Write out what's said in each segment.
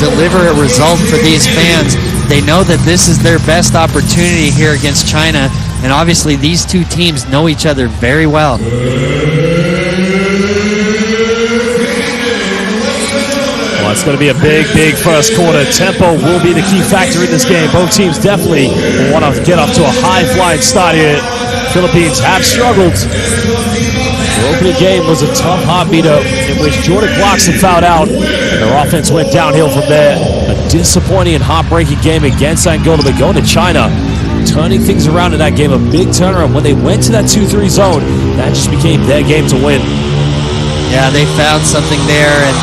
deliver a result for these fans. They know that this is their best opportunity here against China, and obviously these two teams know each other very well. Well, it's going to be a big first quarter. Tempo will be the key factor in this game. Both teams definitely want to get off to a high-flying start here. Philippines have struggled. The opening game was a tough heartbeater in which Jordan Clarkson fouled out, and their offense went downhill from there. A disappointing and heartbreaking game against Angola, but going to China, turning things around in that game, a big turnaround. When they went to that 2-3 zone, that just became their game to win. Yeah, they found something there, and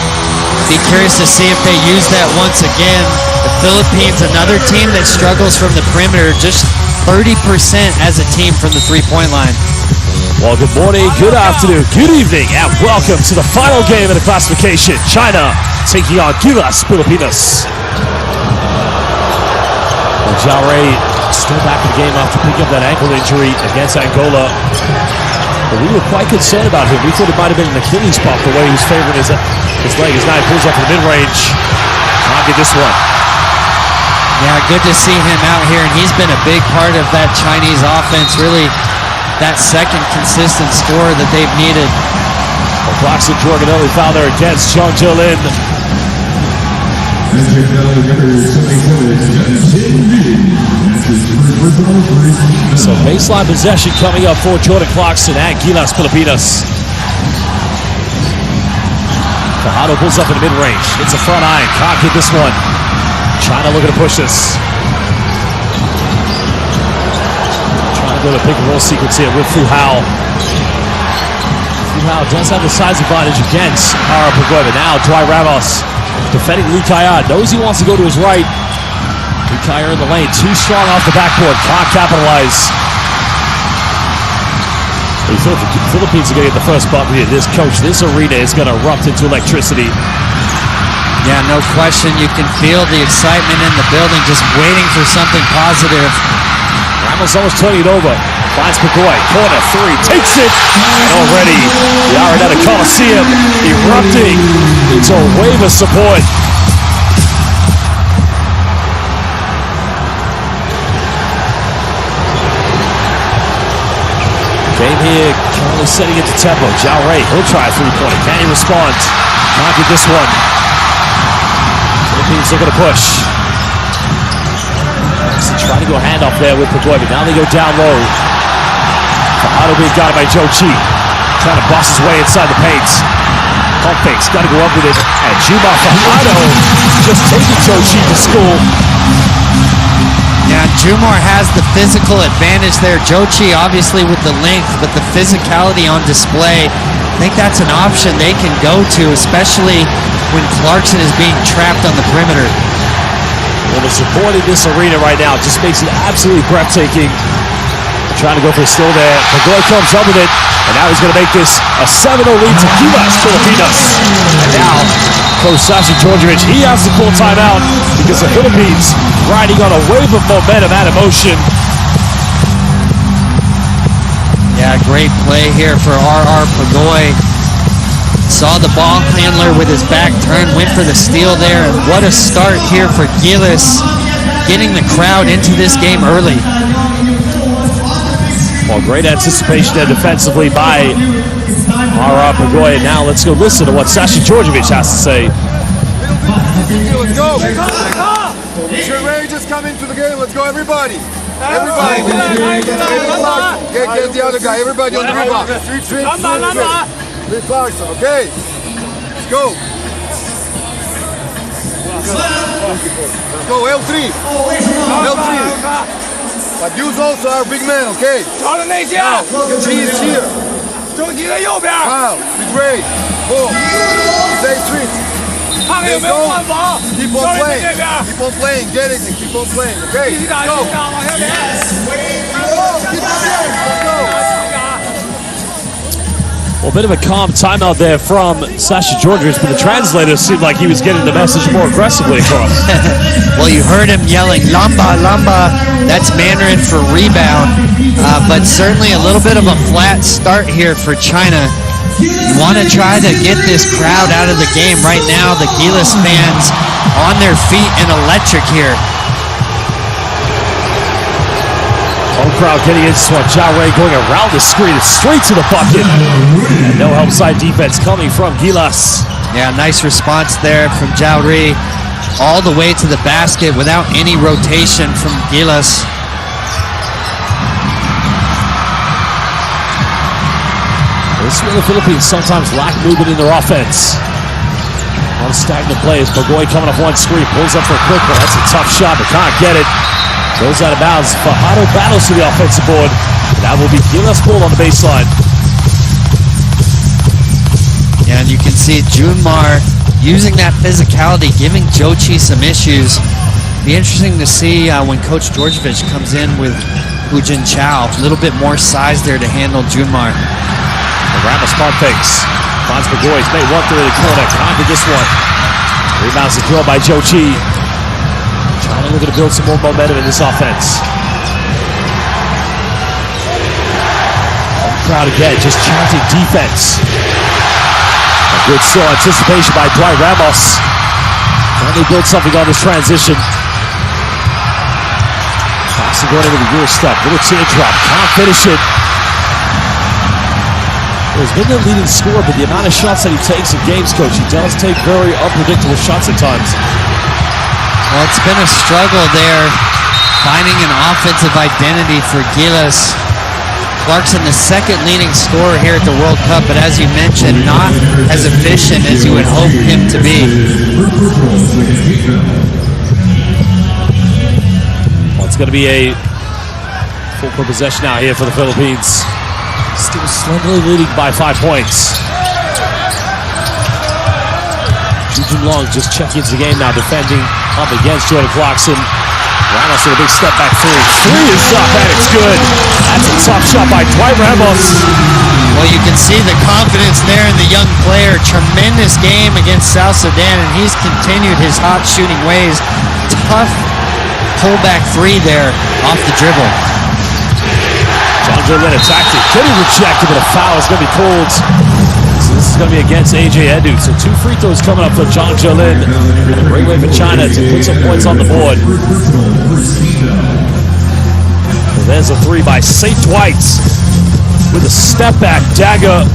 be curious to see if they use that once again. The Philippines, another team that struggles from the perimeter, just 30% as a team from the three-point line. Well, good morning, good afternoon, good evening, and welcome to the final game of the classification. China taking on Gilas Filipinas. Well, Jare still back in the game after picking up that ankle injury against Angola. But we were quite concerned about him. We thought it might have been an Achilles pop the way he was favoring his leg. His now he pulls up in the mid-range. Can't get this one. Yeah, good to see him out here, and he's been a big part of that Chinese offense, really that second consistent scorer that they've needed. Well, Clarkson Jorganelli foul there against John Jilin. So baseline possession coming up for Jordan Clarkson and Gilas Filipinas. Fajardo pulls up in the mid-range. It's a front iron. Can't get this one. China looking to push this. Trying to go to a pick and roll sequence here with Fu Hao. Fu Hao does have the size advantage against Ara Pagoy, but now Dwight Ramos defending Lee Kaya. Knows he wants to go to his right. Lee Kaya in the lane. Too strong off the backboard. Can't capitalize. The Philippines are going to get the first bucket here. This coach, this arena is going to erupt into electricity. Yeah, no question. You can feel the excitement in the building, just waiting for something positive. Ramos almost turning it over. Finds Pagoy. Corner three. Takes it. And already the Arenado Coliseum erupting into a wave of support. Game here currently setting into tempo. Jare, he'll try a three-pointer. Can he respond? Can't get this one. Philippines looking to push. Trying to go handoff there with Pagoy, but now they go down low. Fajardo being guarded by Joe Chi. Trying to boss his way inside the paint. Pump fakes, got to go up with it. And Jumar Fajardo just taking Joe Chi to school. Yeah, Jumar has the physical advantage there. Joe Chi obviously with the length, but the physicality on display. I think that's an option they can go to, especially when Clarkson is being trapped on the perimeter. Well, the support in this arena right now just makes it absolutely breathtaking. Trying to go for the steal there. Pagoy comes up with it, and now he's going to make this a 7-0 lead to Gilas Filipinas. And now, Coach Sashi Djordjevic, he has to call timeout because the Philippines riding on a wave of momentum and emotion. Yeah, great play here for R.R. Pagoy. Saw the ball handler with his back turned, went for the steal there. And what a start here for Gilas, getting the crowd into this game early. Well, great anticipation there defensively by R.R. Pagoy. And now let's go listen to what Sashi Djordjevic has to say. Let's go. Should Ray just come into the game? Let's go, everybody. Everybody. Get the other guy. Everybody on the rebound. Three Clarkson, okay? Let's go. Let's go, L3. L3. But use also our big man, okay? Now, G is here. Wow, be great. Boom. Stay street. Let's go. Keep on playing. Keep on playing. Get it. Keep on playing, okay? Let's go. Let's go. Well, a bit of a calm timeout there from Sashi Djordjevic, but the translator seemed like he was getting the message more aggressively across. Well, you heard him yelling, Lamba, Lamba. That's Mandarin for rebound. But certainly a little bit of a flat start here for China. You want to try to get this crowd out of the game right now. The Gilas fans on their feet and electric here. Home crowd getting into this one. Jao Ray going around the screen and straight to the bucket. And no help side defense coming from Gilas. Yeah, nice response there from Jao Ray. All the way to the basket without any rotation from Gilas. This is where the Philippines sometimes lack movement in their offense. A lot of stagnant plays. Pagoy coming off one screen, pulls up for a quick one. That's a tough shot, but can't get it. Goes out of bounds. Fajardo battles to the offensive board. That will be Gilas ball on the baseline. Yeah, and you can see Junmar using that physicality, giving Jochi some issues. Be interesting to see when Coach Djordjevic comes in with Hu Jin Chao. A little bit more size there to handle Junmar. Ramos smart fakes. Finds Pagoy. He's made one through the corner. Can't get this one. Rebound secured by Jochi. China looking to build some more momentum in this offense. Crowd again, just chanting defense. A good still anticipation by Dwight Ramos. Trying to build something on this transition. Thompson going into the rear step. Little teardrop. Can't finish it. He's been the leading scorer, but the amount of shots that he takes in games, Coach, he does take very unpredictable shots at times. Well, it's been a struggle there, finding an offensive identity for Gilas. Clarkson, the second leading scorer here at the World Cup, but as you mentioned, not as efficient as you would hope him to be. Well, it's going to be a full court possession out here for the Philippines. Still slenderly leading by 5 points. Chu Jun Long just checking into the game now, defending up against Jordan Clarkson. Ramos with a big step back three. Three is up and it's good. That's a tough shot by Dwight Ramos. Well, you can see the confidence there in the young player. Tremendous game against South Sudan, and he's continued his hot shooting ways. Tough pullback three there off the dribble. John Jolin attacked it. Getting rejected, but a foul is going to be called. So this is going to be against AJ Edu. So 2 free throws coming up for John Jolin. A great way for China to put some points on the board. So there's a three by St. Dwight with a step back dagger.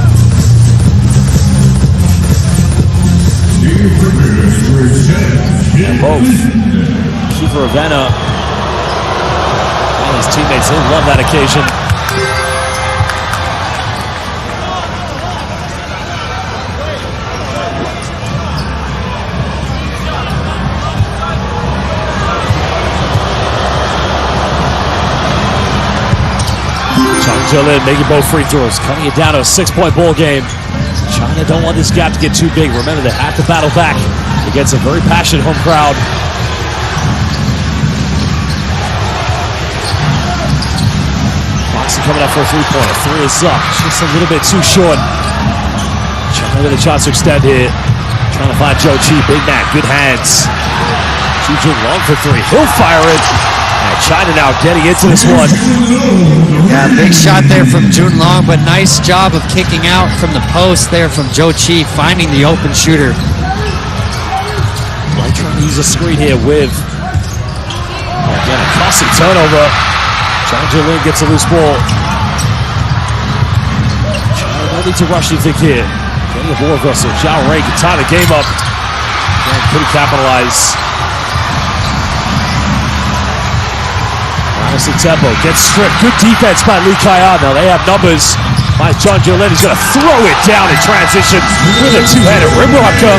And both Kiefer Ravenna and his teammates, they love that occasion. Jolin making both free throws, cutting it down to a 6-point ball game. China don't want this gap to get too big. Remember, they have to battle back against a very passionate home crowd. Clarkson coming up for a three-pointer. Three is up, just a little bit too short. China with a chance to extend here. Trying to find Joe Chi, big man, good hands. Chu Jun Long for three, he'll fire it. And China now getting into this one. Yeah, big shot there from Jun Long, but nice job of kicking out from the post there from Joe Chi, finding the open shooter. Like trying to use a screen here with, again, a costly turnover. John Jolin gets a loose ball. China don't need to rush anything here. Getting a ball reversal. Zhao Ray can tie the game up. And couldn't capitalize. Ramos in tempo, gets stripped. Good defense by Lee Kaya. Now they have numbers by John Jolin. He's going to throw it down in transition with a two-handed rim rocker.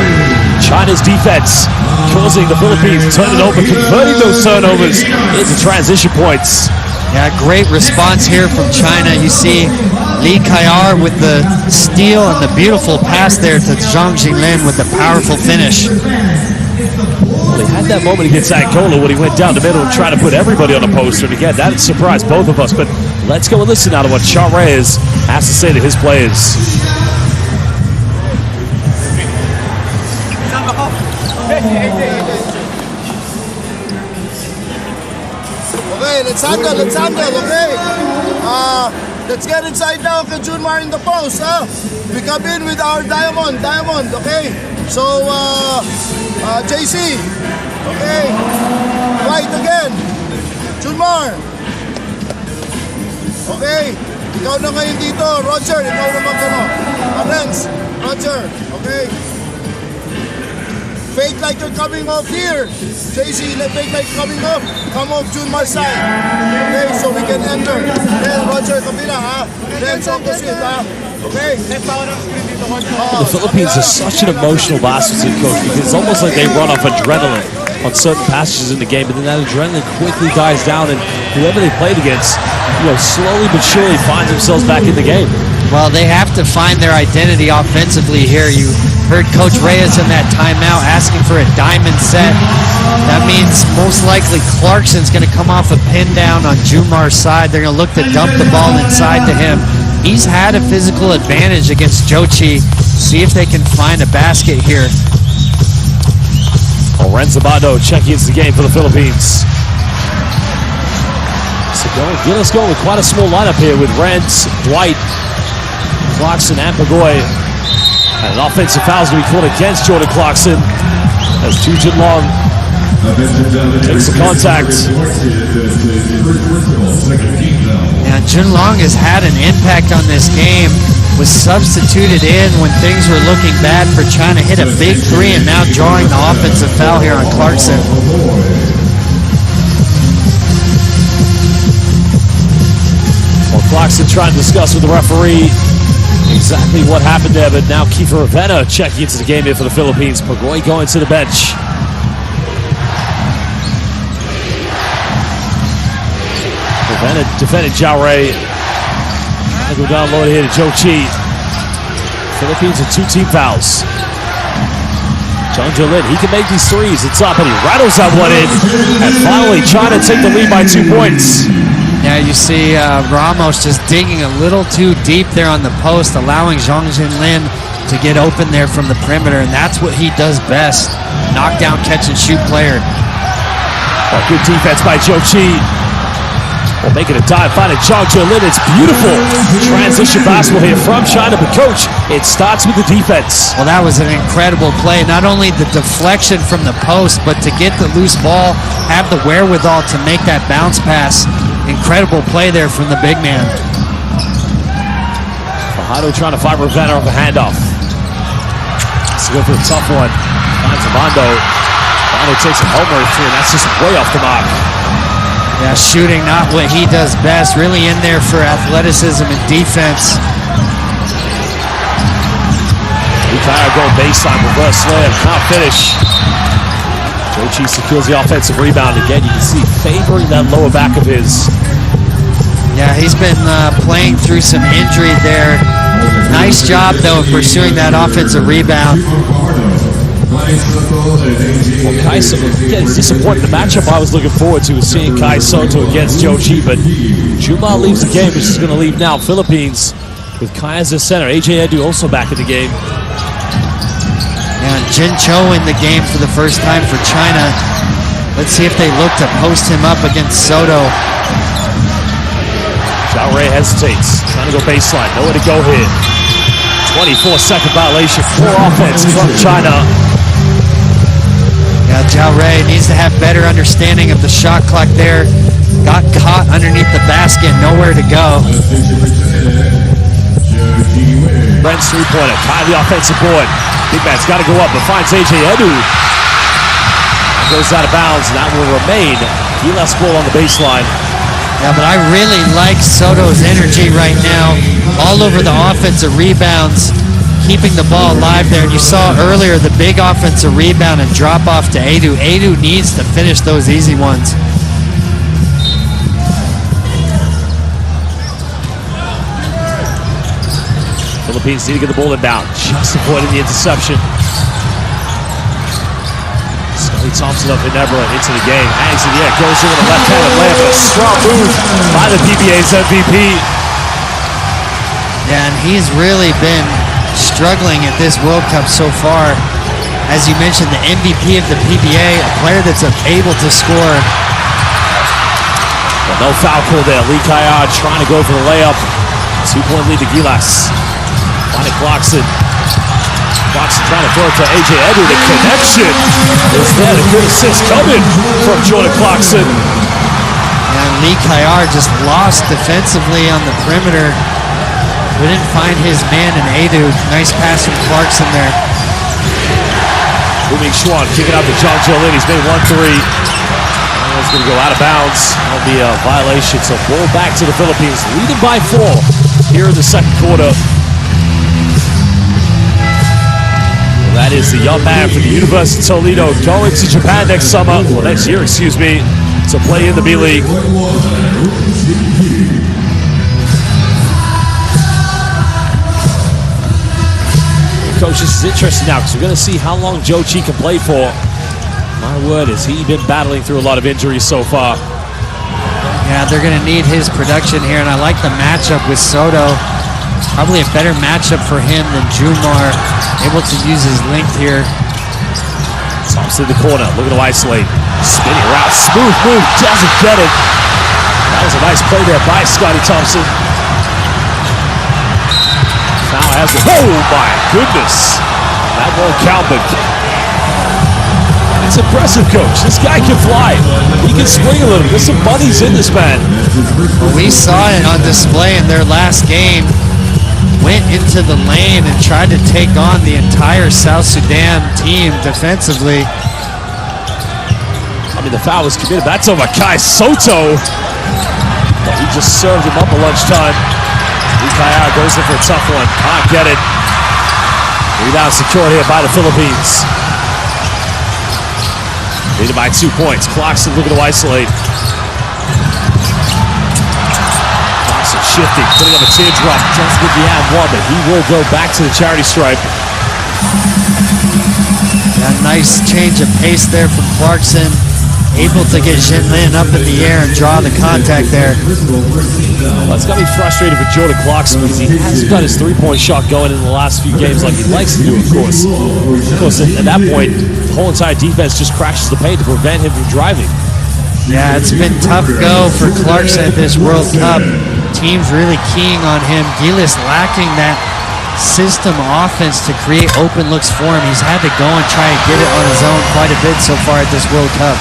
China's defense causing the Philippines to turn it over, converting those turnovers into transition points. Yeah, great response here from China. You see Lee Kayar with the steal and the beautiful pass there to Zhang Jinlin with the powerful finish. Well, he had that moment against Angola when he went down the middle and tried to put everybody on the poster. And again, that surprised both of us. But let's go and listen now to what Charez has to say to his players. Okay, let's handle, okay? Let's get inside now kay Junmar in the post, huh? We come in with our diamond, okay? So, JC. Okay. Right again. Junmar. Okay. Ikaw na ngayon dito. Roger, ikaw naman gano. Renz, Roger. Okay. Fake like you're coming off here. JC, fake like coming off. Come off Junmar's side. Okay, so we can enter. Then Roger, kabila ha. Then opposite ha. Okay. The Philippines are such an emotional basketball team, coach, because it's almost like they run off adrenaline on certain passages in the game, but then that adrenaline quickly dies down, and whoever they played against, slowly but surely finds themselves back in the game. Well, they have to find their identity offensively here. You heard Coach Reyes in that timeout asking for a diamond set. That means most likely Clarkson's going to come off a pin down on Jumar's side. They're going to look to dump the ball inside to him. He's had a physical advantage against Jochi. See if they can find a basket here. Lorenzo Bando checking into the game for the Philippines. So Gillis going with quite a small lineup here with Renz, Dwight, Clarkson, and Pagoy. And an offensive foul is going to be called against Jordan Clarkson as Jujin Long takes the contact. Now, Jun Long has had an impact on this game. Was substituted in when things were looking bad for trying to hit a big three, and now drawing the offensive foul here on Clarkson. Well, Clarkson trying to discuss with the referee exactly what happened there, but now Kiefer Ravenna checking into the game here for the Philippines. Pagoy going to the bench. Ravenna defended Jaure. Trying to go down low here to Joe Chi. Philippines with 2 team fouls. John Jolin, he can make these threes. It's up, and he rattles that one in. And finally trying to take the lead by 2 points. Now you see Ramos just digging a little too deep there on the post, allowing Zhang Jinlin to get open there from the perimeter, and that's what he does best. Knockdown, catch and shoot player. Oh, good defense by Joe Chi. Well, making a dive, finding Zhang Jinlin. It's beautiful transition basketball here from China, but coach, it starts with the defense. Well, that was an incredible play. Not only the deflection from the post, but to get the loose ball, have the wherewithal to make that bounce pass. Incredible play there from the big man. Fajardo trying to fight Ravenna off the handoff. Let's go for the tough one. Finds Armando. Armando takes a homer three, and that's just way off the mark. Yeah, shooting not what he does best. Really in there for athleticism and defense. Lucayo going baseline, reverse slam, can't finish. Jochi secures the offensive rebound again. You can see favoring that lower back of his. Yeah, he's been playing through some injury there. Nice job, though, of pursuing that offensive rebound. Well, Kai Soto, again, it's disappointing. The matchup I was looking forward to was seeing Kai Soto against Jochi, but Juma leaves the game, which is going to leave now Philippines with Kai as the center. AJ Edu also back in the game. And Jin Cho in the game for the first time for China. Let's see if they look to post him up against Soto. Jaure hesitates, trying to go baseline, nowhere to go here. 24-second violation, poor offense from China. Yeah, Jaure needs to have better understanding of the shot clock there. Got caught underneath the basket, nowhere to go. Brent's three-pointer, tie the offensive board. Big man's got to go up, but finds AJ Edu. That goes out of bounds, and that will remain. He left ball on the baseline. Yeah, but I really like Soto's energy right now. All over the offensive rebounds, keeping the ball alive there. And you saw earlier the big offensive rebound and drop off to Edu. Edu needs to finish those easy ones. Philippines need to get the ball inbound, just avoiding the interception. Scully Thompson up in Neverland into the game, hangs in the air, goes in with a left-handed layup, a strong move by the PBA's MVP. Yeah, and he's really been struggling at this World Cup so far. As you mentioned, the MVP of the PBA, a player that's able to score. Well, no foul call there. Lee Kayad trying to go for the layup. 2-point lead to Gilas. Finding Clarkson. Clarkson trying to throw it to A.J. Edu. The connection is there. A good assist coming from Jordan Clarkson. And Lee Kayar just lost defensively on the perimeter. Couldn't find his man in Edu. Nice pass from Clarkson there. Moving Schwan, kicking out to John Jolin. He's made 1-3. It's going to go out of bounds. That'll be a violation. So ball back to the Philippines, leading by 4 here in the second quarter. Well, that is the young man from the University of Toledo going to Japan next summer, well, next year, excuse me, to play in the B-League. Coach, this is interesting now because we're going to see how long Joe Chi can play for. My word, has he been battling through a lot of injuries so far? Yeah, they're going to need his production here, and I like the matchup with Soto. Probably a better matchup for him than Jumar, able to use his length here. Thompson in the corner, looking to isolate. Spinning around, smooth move, doesn't get it. That was a nice play there by Scotty Thompson. Now has it. Oh my goodness. That won't count, but it's impressive, Coach. This guy can fly. He can swing a little. There's some bunnies in this man. Well, we saw it on display in their last game. Went into the lane and tried to take on the entire South Sudan team defensively. I mean, the foul was committed. That's over Kai Soto. But he just served him up at lunchtime. Kaya goes in for a tough one. Can't get it. Rebound secured here by the Philippines. Leading by 2 points. Clarkson looking to isolate. Clarkson shifting, putting up a teardrop. Just with the ad one, but he will go back to the charity stripe. Yeah, nice change of pace there from Clarkson. Able to get Jinlin up in the air and draw the contact there. Well, it's got me frustrated with Jordan Clarkson because he hasn't got his three-point shot going in the last few games like he likes to do, of course. Of course, at that point, the whole entire defense just crashes the paint to prevent him from driving. Yeah, it's been tough go for Clarkson at this World Cup. Teams really keying on him. Gilas lacking that system offense to create open looks for him. He's had to go and try and get it on his own quite a bit so far at this World Cup.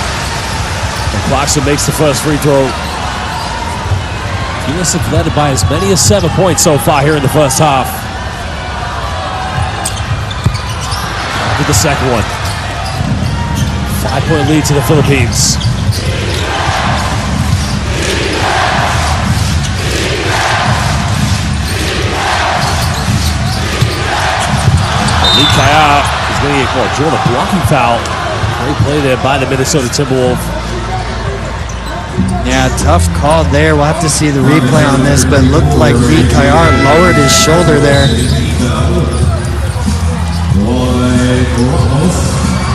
And Clarkson makes the first free throw. Gilas have led by as many as 7 points so far here in the first half. With the second one. 5-point lead to the Philippines. Lee Kaya is going to get caught. Drawn a blocking foul. Great play there by the Minnesota Timberwolves. Yeah, tough call there. We'll have to see the replay on this, but it looked like Lee Kayar lowered his shoulder there.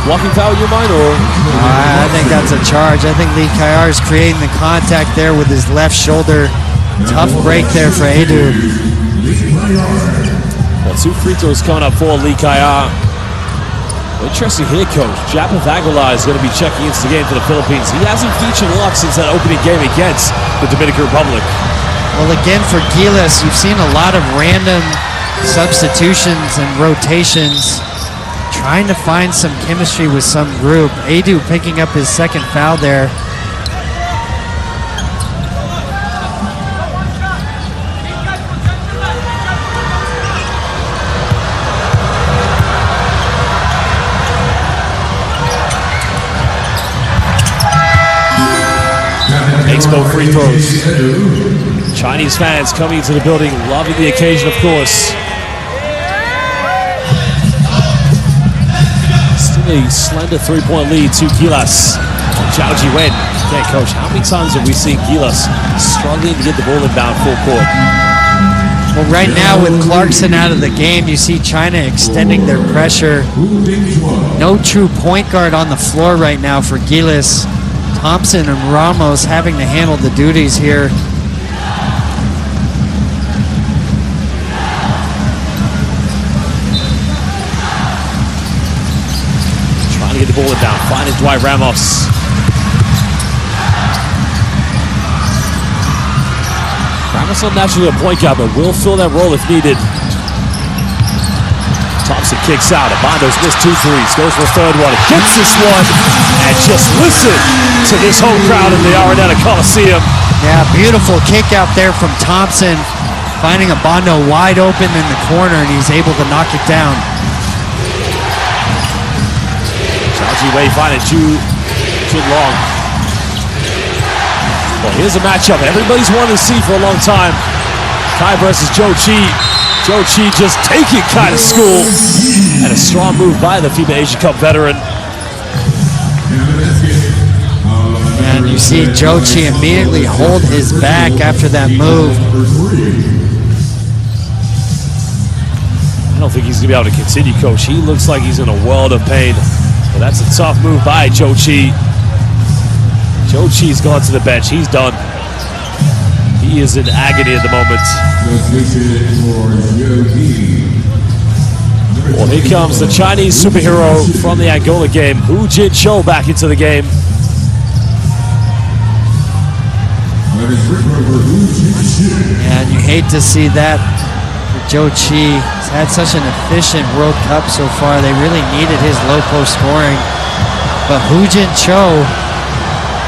Blocking foul in your mind, or? I think that's a charge. I think Lee Kayar is creating the contact there with his left shoulder. Tough break there for Edu. Well, 2 free throws coming up for Lee Kayar. Interesting here, Coach. Japeth Aguilar is going to be checking into the game for the Philippines. He hasn't featured a lot since that opening game against the Dominican Republic. Well, again, for Gilas, you've seen a lot of random substitutions and rotations, trying to find some chemistry with some group. Edu picking up his second foul there. Makes both free throws. Chinese fans coming into the building, loving the occasion, of course. Still a slender 3-point lead to Gilas. Zhao Jiwen. Okay, Coach, how many times have we seen Gilas struggling to get the ball inbound full court? Well, right now with Clarkson out of the game, you see China extending their pressure. No true point guard on the floor right now for Gilas. Thompson and Ramos having to handle the duties here. Trying to get the ball down, finding Dwight Ramos. Ramos not naturally a point guard, but will fill that role if needed. Thompson kicks out. Abando's missed 2 threes. Goes for a third one. Gets this one. And just listen to this whole crowd in the Arenetta Coliseum. Yeah, beautiful kick out there from Thompson. Finding Abando wide open in the corner, and he's able to knock it down. Zhao Ji-wei finding Jun Long. Well, here's a matchup everybody's wanted to see for a long time. Kai versus Zhou Qi. Zhou Qi just taking Kai to school. And a strong move by the FIBA Asia Cup veteran. And you see Zhou Qi immediately hold his back after that move. I don't think he's going to be able to continue, Coach. He looks like he's in a world of pain. But that's a tough move by Zhou Qi. Zhou Qi's gone to the bench. He's done. He is in agony at the moment. Well, here comes the Chinese superhero from the Angola game, Hu Jin-cho, back into the game. And you hate to see that for Zhou Qi. He's had such an efficient World Cup so far. They really needed his low post scoring. But Hu Jin-cho,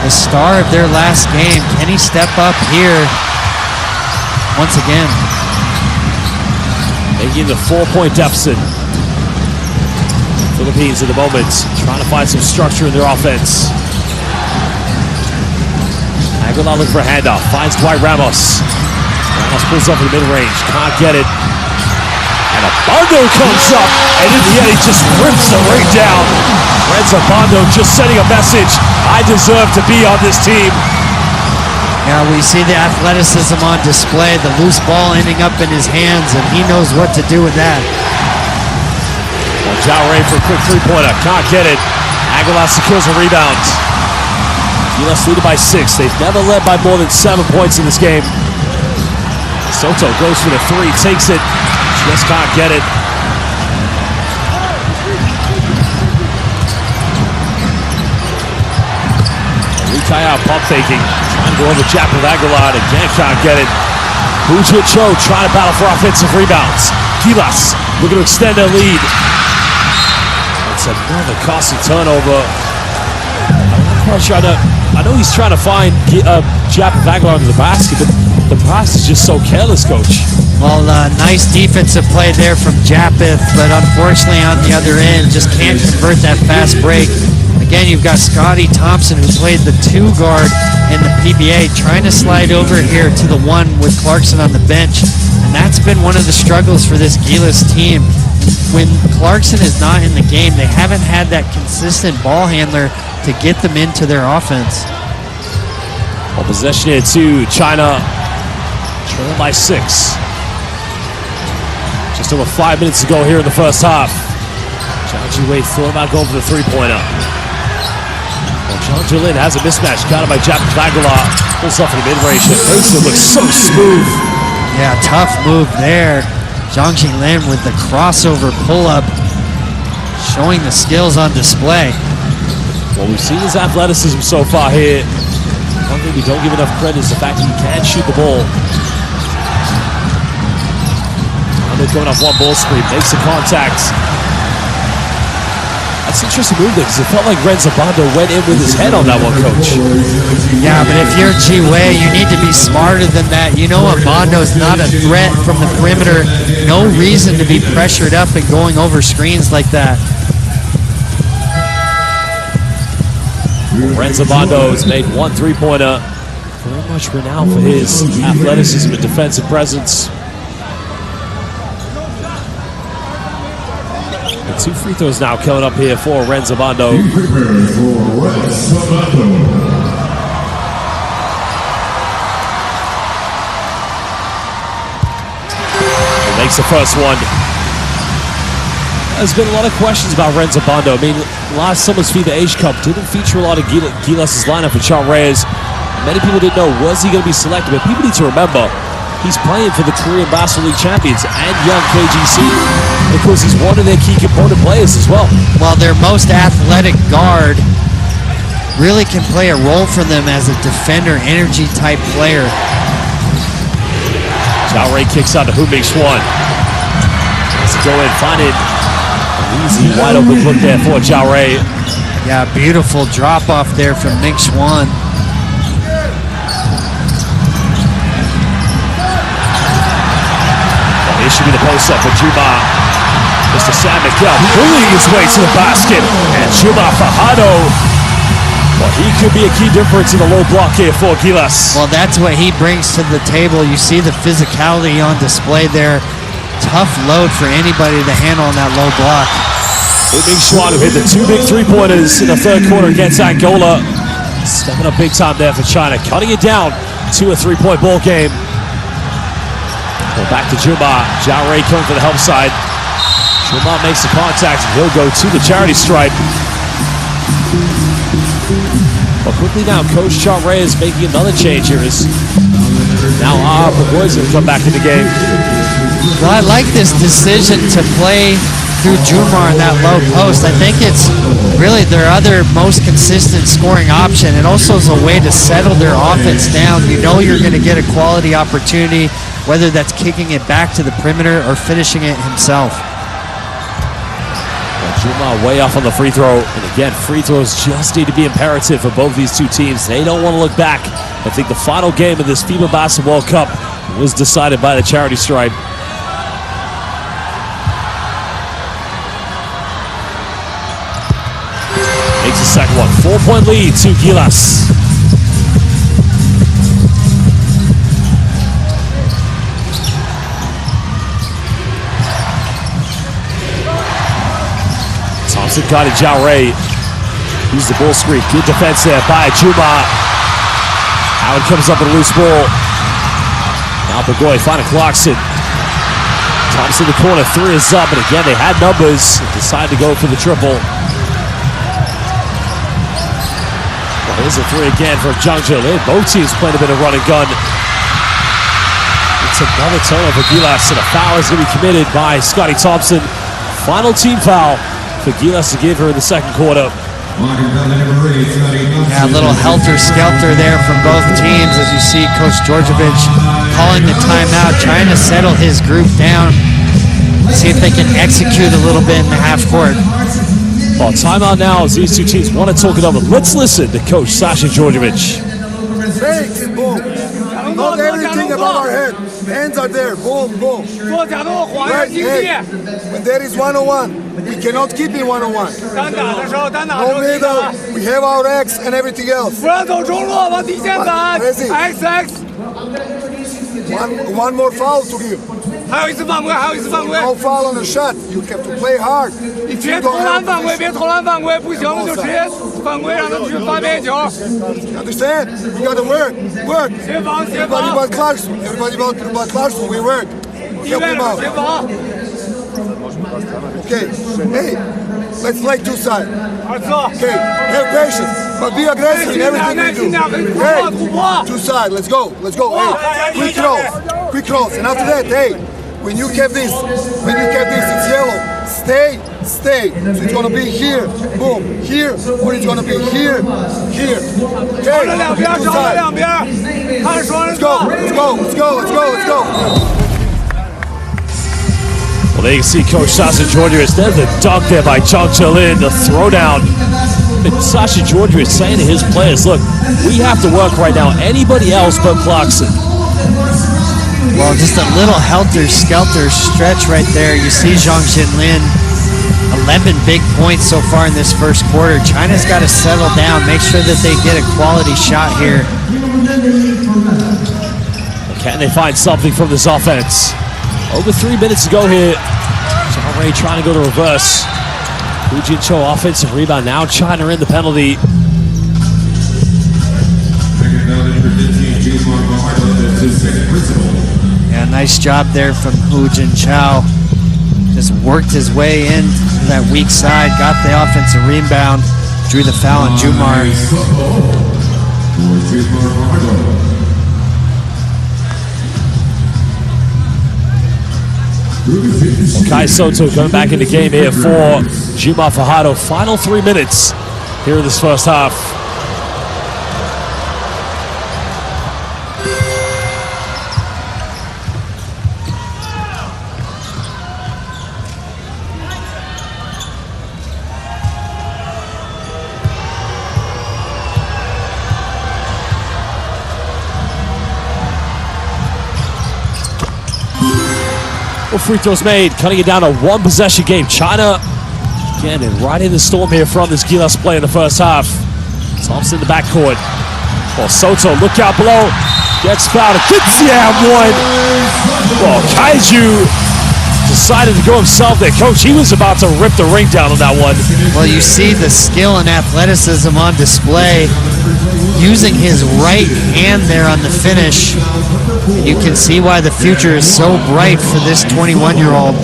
the star of their last game, can he step up here once again? Making the 4-point deficit. Philippines at the moment trying to find some structure in their offense. Aguilar looking for a handoff, finds Dwight Ramos. Ramos pulls up in the mid-range, can't get it. And Abando comes up, and in the end he just rips the ring down. Renzo Abando just sending a message, I deserve to be on this team. Now we see the athleticism on display, the loose ball ending up in his hands, and he knows what to do with that. Well, Zhao Ray for a quick 3-pointer, can't get it. Aguilar secures a rebound. Gilas leading by 6. They've never led by more than 7 points in this game. Soto goes for the 3, takes it, just can't get it. Kaya pump faking, trying to go over Jap with Aguilar, again can't get it. Hu Jin-cho trying to battle for offensive rebounds. Gilas looking to extend their lead. It's another costly turnover. I'm not quite sure. I know he's trying to find Jap with Aguilar into the basket, but the pass is just so careless, Coach. Well, nice defensive play there from Japith, but unfortunately on the other end, just can't convert that fast break. Again, you've got Scotty Thompson, who played the 2 guard in the PBA, trying to slide over here to the 1 with Clarkson on the bench. And that's been one of the struggles for this Gilas team. When Clarkson is not in the game, they haven't had that consistent ball handler to get them into their offense. Well, possession here to China, trailing by 6. Just over 5 minutes to go here in the first half. Zhao Ji-wei throwing back over the 3-pointer. Well, Zhang Jilin has a mismatch, got it by Jap Aguilar. Pulls off in the mid-range. It makes it look so smooth. Yeah, tough move there. Zhang Jilin with the crossover pull-up, showing the skills on display. Well, we've seen his athleticism so far here. One thing we don't give enough credit is the fact that he can shoot the ball. They're coming off one ball screen, makes the contact. That's an interesting move there, because it felt like Renzo Abando went in with his head on that one, Coach. Yeah, but if you're Ji-wei, you need to be smarter than that. You know Abando's not a threat from the perimeter. No reason to be pressured up and going over screens like that. Renzo Abando has made 1 3-pointer. Very much renowned for his athleticism and defensive presence. 2 free throws now coming up here for Renzo Abando. He makes the first one. There's been a lot of questions about Renzo Abando. I mean, last summer's FIBA Asia Cup didn't feature a lot of Gilas' lineup with Sean Reyes. Many people didn't know, was he going to be selected? But people need to remember, he's playing for the Korean Basketball League champions and young KGC, because he's one of their key component players as well. Well, their most athletic guard really can play a role for them as a defender, energy type player. Zhao Ray kicks out to Hu Ming Swan. Has to go in, find it. Easy, wide open look there for Jao Ray. Yeah, beautiful drop off there from Ming Xuan. This should be the post up for Juma. Mr. Sam Miguel bullying his way to the basket. And Juma Fajardo, well, he could be a key difference in the low block here for Gilas. Well, that's what he brings to the table. You see the physicality on display there. Tough load for anybody to handle on that low block. Ming Xuan, who hit the 2 big three-pointers in the third quarter against Angola. Stepping up big time there for China, cutting it down to a 3-point ball game. Well, back to Juma. Jao Ray coming for the help side. Juma makes the contact, and he'll go to the charity stripe. But quickly now, Coach Jao Ray is making another change here. Now Pagoy's going to come back in the game. Well, I like this decision to play through Jumar in that low post. I think it's really their other most consistent scoring option. It also is a way to settle their offense down. You know you're going to get a quality opportunity, whether that's kicking it back to the perimeter or finishing it himself. Well, Juma way off on the free throw. And again, free throws just need to be imperative for both these two teams. They don't want to look back. I think the final game of this FIBA Basketball Cup was decided by the charity stripe. Makes the second one. 4-point lead to Gilas. Thompson got it, Jao Ray. Use the bull screen. Good defense there by Juma. Howard comes up with a loose ball. Now Pagoy finding Clarkson. Thompson in the corner, 3 is up, and again they had numbers. Decided to go for the triple. Well, here's a 3 again from Zhang Zhilin. Both teams playing a bit of run and gun. It's another turnover for Gilas, and a foul is going to be committed by Scotty Thompson. Final team foul for Gilas to give her in the second quarter. Yeah, a little helter-skelter there from both teams as you see Coach Djordjevic calling the timeout, trying to settle his group down, see if they can execute a little bit in the half court. Well, timeout now as these two teams want to talk it over. Let's listen to Coach Sasha Djordjevic. Fakes, boom. Not everything above our head. Hands are there, boom, boom. Right, hey, when there is 1-on-1, we cannot keep in 1-on-1. No middle, we have our X and everything else. One more foul to give. No foul on the shot. You have to play hard. If you don't have understand? You gotta work. Everybody but Clarkson. Everybody but Clarkson, we work. Help him out. Okay. Hey, let's play two sides. Okay, have patience, but be aggressive in everything we do. Hey, two sides, let's go. Hey, quick cross. And after that, hey, when you kept this, it's yellow. Stay. So it's gonna be here, boom, here, or it's gonna be here. Okay, two sides. Let's go. Well, there you can see Coach Sasha Djordjevic. There's the dunk there by Zhang Zhilin, the throwdown. And Sasha Djordjevic saying to his players, look, we have to work right now. Anybody else but Clarkson. Well, just a little helter-skelter stretch right there. You see Zhang Zhilin, 11 big points so far in this first quarter. China's got to settle down, make sure that they get a quality shot here. Can they find something from this offense? Over 3 minutes to go here. Jao Ray trying to go to reverse. Hu Jin-cho offensive rebound. Now China in the penalty. Yeah, nice job there from Hu Jin-cho. Just worked his way in to that weak side, got the offensive rebound, drew the foul on Jumar. Kai Soto coming back in the game here for Juma Fajardo. Final 3 minutes here in this first half. Well, free throws made, cutting it down to one possession game. China, again, and right in the storm here from this Gilas play in the first half. Thompson in the backcourt. Well, Soto, look out below. Gets fouled. Gets one. Well, Kaiju decided to go himself there. Coach, he was about to rip the ring down on that one. Well, you see the skill and athleticism on display. Using his right hand there on the finish. You can see why the future is so bright for this 21-year-old.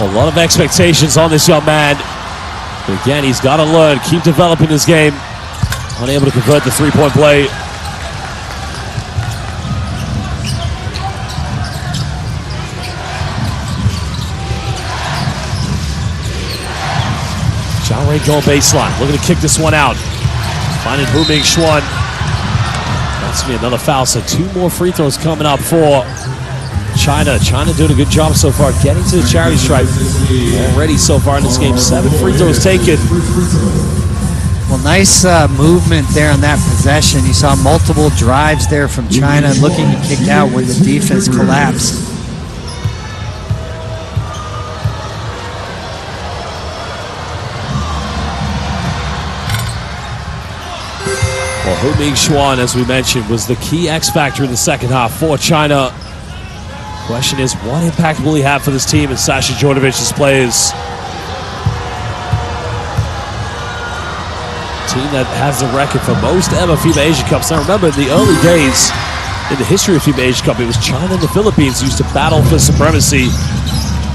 A lot of expectations on this young man. But again, he's got to learn, keep developing his game. Unable to convert the three-point play. John Ray going baseline, looking to kick this one out. Finding Hu Ming Xuan. That's going to be another foul, so 2 more free throws coming up for China. China doing a good job so far, getting to the charity stripe already so far in this game. 7 free throws taken. Well, nice movement there on that possession. You saw multiple drives there from China looking to kick out when the defense collapsed. Well, Hu Ming Xuan, as we mentioned, was the key X factor in the second half for China. Question is, what impact will he have for this team and Sasha Djordjevic's players? Team that has the record for most ever FIBA Asia Cups. Now remember, in the early days, in the history of FIBA Asia Cup, it was China and the Philippines used to battle for supremacy.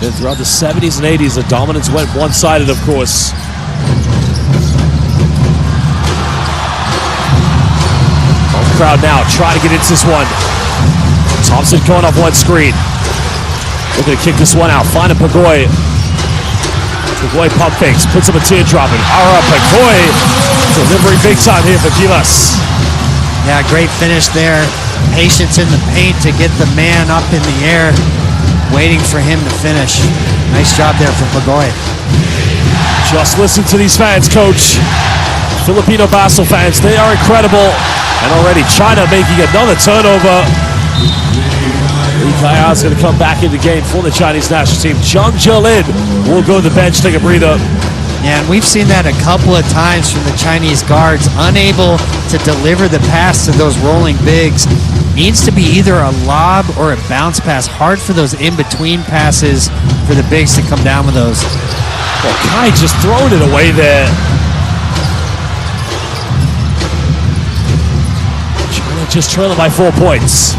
Then throughout the 70s and 80s, the dominance went one-sided, of course. Crowd now, try to get into this one. Thompson going off one screen. Looking to kick this one out. Find a Pagoy. Pagoy pump fakes, puts up a teardrop, and Ara Pagoy delivering big time here for Gilas. Yeah, great finish there. Patience in the paint to get the man up in the air, waiting for him to finish. Nice job there for Pagoy. Just listen to these fans, Coach. Filipino Basel fans, they are incredible. And already China making another turnover. Lee Kaya is going to come back in the game for the Chinese national team. Zhang Zhelin will go to the bench, take a breather. Yeah, and we've seen that a couple of times from the Chinese guards, unable to deliver the pass to those rolling bigs. Needs to be either a lob or a bounce pass. Hard for those in-between passes for the bigs to come down with those. Well, Kai just throwing it away there. China just trailing by 4 points.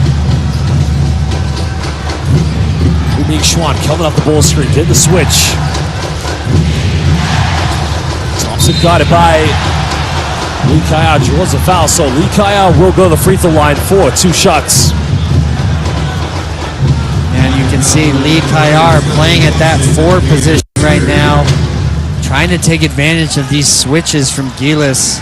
Hu Ming Xuan coming up the ball screen, getting the switch. Thompson got it by Lee Kaya, draws a foul, so Lee Kaya will go to the free throw line for 2 shots. And you can see Lee Kaya playing at that 4 position right now, trying to take advantage of these switches from Gilas.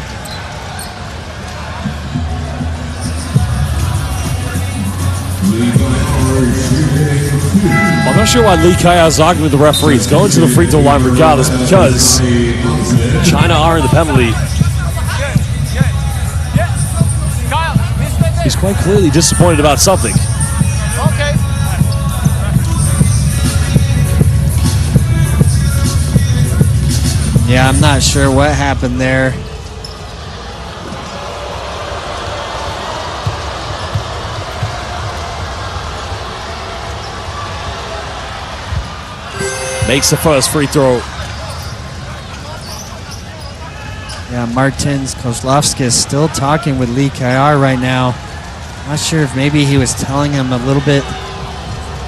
I'm not sure why Lee Kaya is arguing with the referee. He's going to the free throw line regardless because China are in the penalty. He's quite clearly disappointed about something. Yeah, I'm not sure what happened there. Makes the first free throw. Yeah, Martins Kozlovsky is still talking with Lee Kaya right now. Not sure if maybe he was telling him a little bit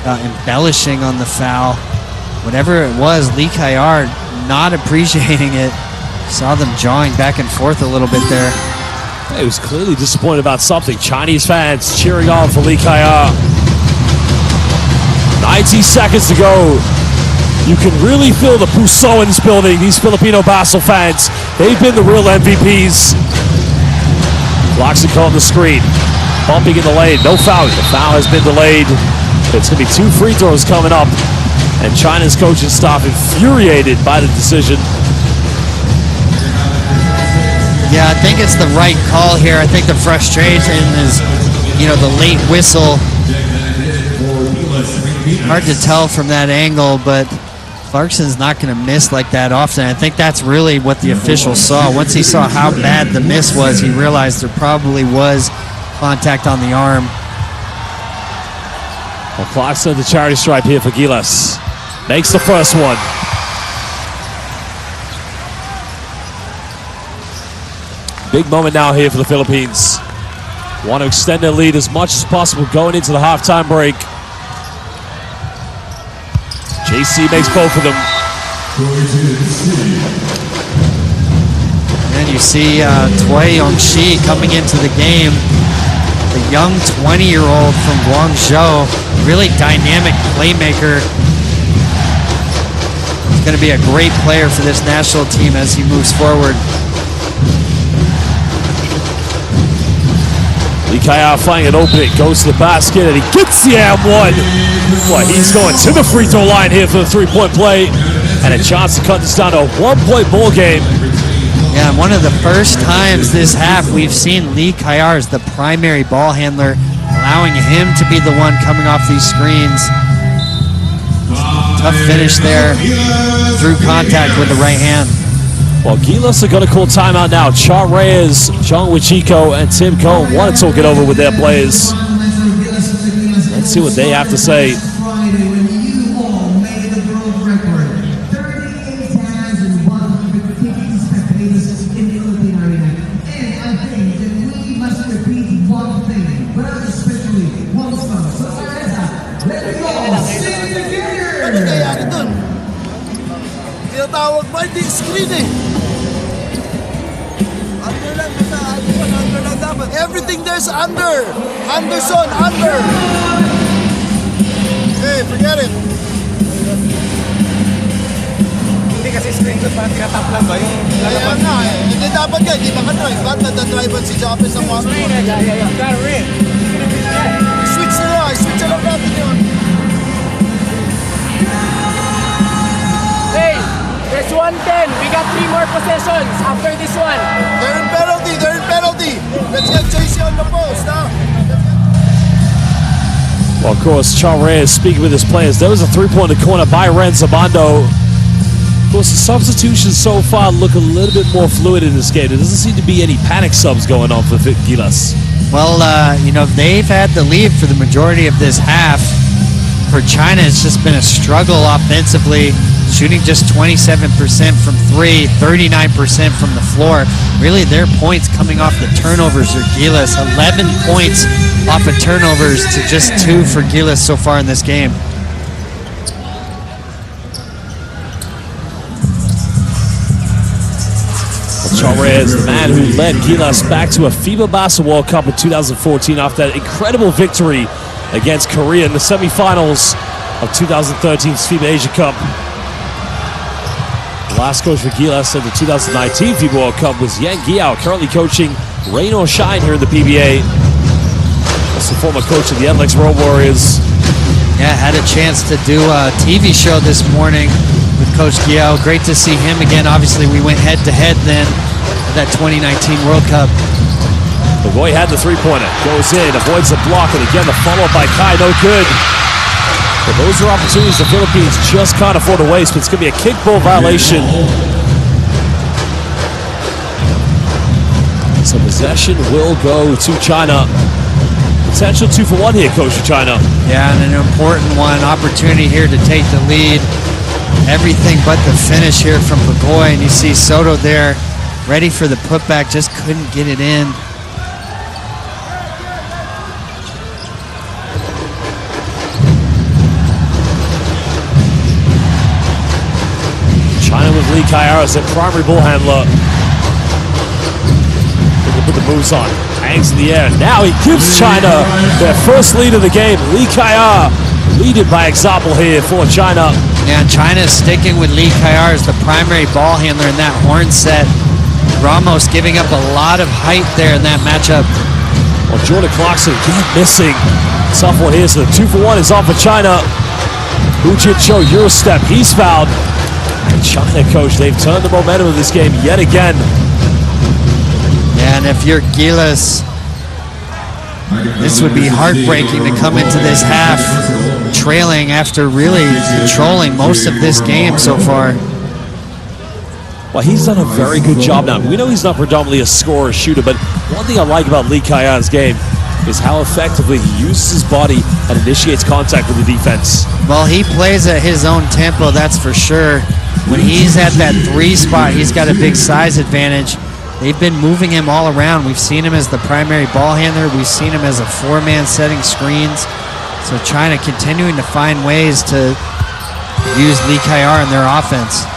about embellishing on the foul. Whatever it was, Lee Kaya not appreciating it. Saw them jawing back and forth a little bit there. He was clearly disappointed about something. Chinese fans cheering on for Lee Kaya. 90 seconds to go. You can really feel the Puso in this building. These Filipino Basel fans, they've been the real MVPs. Loxico on the screen. Bumping in the lane. No foul. The foul has been delayed. It's going to be 2 free throws coming up. And China's coaching staff infuriated by the decision. Yeah, I think it's the right call here. I think the frustration is, the late whistle. Hard to tell from that angle, but Clarkson's not going to miss like that often. I think that's really what the official saw. Once he saw how bad the miss was, he realized there probably was contact on the arm. Well, Clarkson, the charity stripe here for Gilas. Makes the first one. Big moment now here for the Philippines. Want to extend their lead as much as possible going into the halftime break. JC makes both of them. And you see Tui Yongxi coming into the game. The young 20-year-old from Guangzhou. Really dynamic playmaker. He's going to be a great player for this national team as he moves forward. Lee Kaya finding an opening, goes to the basket, and he gets the and one. Boy, he's going to the free throw line here for the three-point play, and a chance to cut this down to a one-point ball game. Yeah, one of the first times this half we've seen Lee Kayar as the primary ball handler, allowing him to be the one coming off these screens. Tough finish there through contact with the right hand. Well, Gilas are going to call timeout now. Char Reyes, John Wichiko, and Tim Cohn want to talk it over with their players. Let's see what they have to say. Tinatawag ba? Hindi screen eh. Under lang. Under lang dapat. Everything there's under. Anderson, under. Hey, forget it. Hindi kasi screen ko parang tinatap lang ba? Yung lalaban na eh. Hindi dapat ka. Hindi makadrive. Ba't nadadrivean si Japes ng mga screen? Got rid. Switch na lang. Switch na lang natin yun. Hey, there's 110. We got 3 more possessions after this one. They're in penalty. They're in penalty. Let's get JC on the post now. Well, of course, Char Reyes speaking with his players. There was a three-pointer corner by Ren Zabando. Of course, the substitutions so far look a little bit more fluid in this game. There doesn't seem to be any panic subs going on for Gilas. Well, you know, they've had the lead for the majority of this half. For China, it's just been a struggle offensively, shooting just 27% from 3, 39% from the floor. Really, their points coming off the turnovers are Gilas. 11 points off of turnovers to just 2 for Gilas so far in this game. Char Reyes, the man who led Gilas back to a Fiba Basketball Cup in 2014 after that incredible victory against Korea in the semifinals of 2013's FIBA Asia Cup. The last coach for Gilas at the 2019 FIBA World Cup was Yang Giao, currently coaching Rain or Shine here in the PBA. Also former coach of the NLEX Road Warriors. Yeah, had a chance to do a TV show this morning with Coach Giao. Great to see him again. Obviously, we went head-to-head then at that 2019 World Cup. The boy had the three-pointer, goes in, avoids the block, and again the follow-up by Kai, no good. But those are opportunities the Philippines just can't afford to waste, but it's going to be a kickball violation. So possession will go to China. Potential 2 for 1 here, coach, for China. Yeah, and an important one. Opportunity here to take the lead. Everything but the finish here from Bagoy, and you see Soto there ready for the putback, just couldn't get it in. China with Lee Kayar as their primary ball handler. They put the moves on. Hangs in the air. Now he gives China their first lead of the game. Lee Kayar leading by example here for China. Yeah, China's sticking with Lee Kayar as the primary ball handler in that horn set. Ramos giving up a lot of height there in that matchup. Well, Jordan Clarkson keep missing. Tough one here, so the 2 for 1 is on for China. Hu Jin-cho, Eurostep, he's fouled. And China, coach, they've turned the momentum of this game yet again. Yeah, and if you're Gilas, This would be heartbreaking to come into this half trailing after really controlling most of this game so far. Well, he's done a very good job now. We know he's not predominantly a scorer shooter, but one thing I like about Lee Kayan's game is how effectively he uses his body and initiates contact with the defense. Well, he plays at his own tempo, that's for sure. When he's at that 3 spot, he's got a big size advantage. They've been moving him all around. We've seen him as the primary ball handler. We've seen him as a 4-man setting screens. So China continuing to find ways to use Lee Kayar in their offense.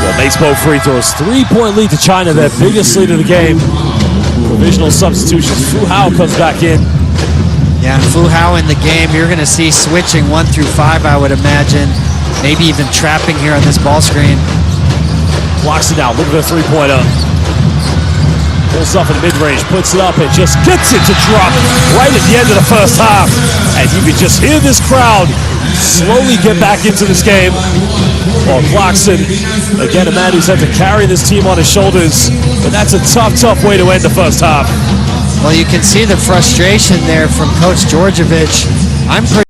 Well, makes both free throws. 3-point lead to China, their biggest lead of the game. Provisional substitutions. Fu Hao comes back in. Yeah, and Fu Hao in the game. You're going to see switching 1 through 5, I would imagine. Maybe even trapping here on this ball screen. Blocks it down. Look at the three-pointer. Pulls up in the mid-range, puts it up, and just gets it to drop right at the end of the first half. And you can just hear this crowd slowly get back into this game. Well, Clarkson, again, a man who's had to carry this team on his shoulders, but that's a tough, tough way to end the first half. Well, you can see the frustration there from Coach Djordjevic. I'm pretty